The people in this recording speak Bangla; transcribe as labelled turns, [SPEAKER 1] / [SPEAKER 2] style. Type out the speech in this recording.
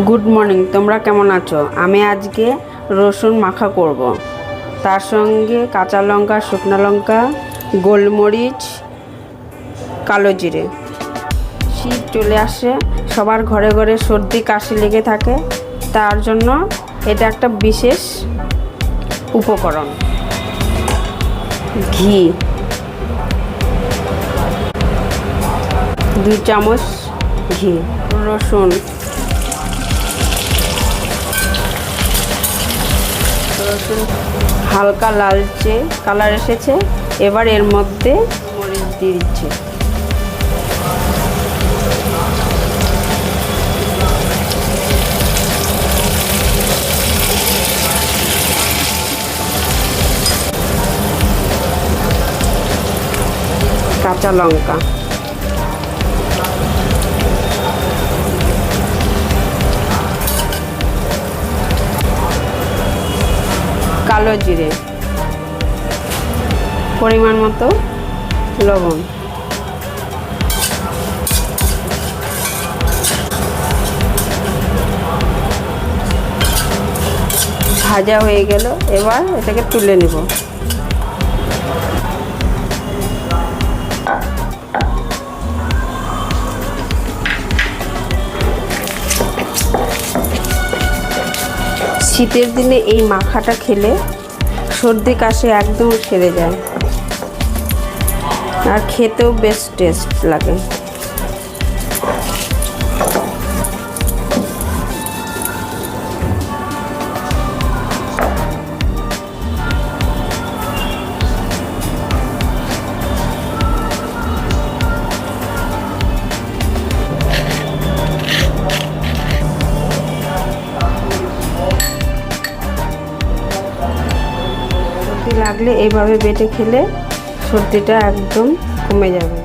[SPEAKER 1] গুড মর্নিং, তোমরা কেমন আছো? আমি আজকে রসুন মাখা করব। তার সঙ্গে কাঁচা লঙ্কা, শুকনো লঙ্কা, গোলমরিচ, কালো জিরে। শীত চলে আসে, সবার ঘরে ঘরে সর্দি কাশি লেগে থাকে, তার জন্য এটা একটা বিশেষ উপকরণ। ঘি 2 চামচ ঘি, রসুন হালকা লালচে কালার এসেছে। এবার এর মধ্যে মরিচ দিয়ে দিচ্ছি। কাঁচা লঙ্কা, কালো জিরে, পরিমাণ মতো লবণ। ভাজা হয়ে গেল, এবার এটাকে তুলে নেব। শীতের দিনে এই মাখাটা খেলে সর্দি কাশি একদম সেরে যায়, আর খেতেও বেশ টেস্ট লাগে। লাগলে এইভাবে বেটে খেলে সর্দিটা একদম কমে যাবে।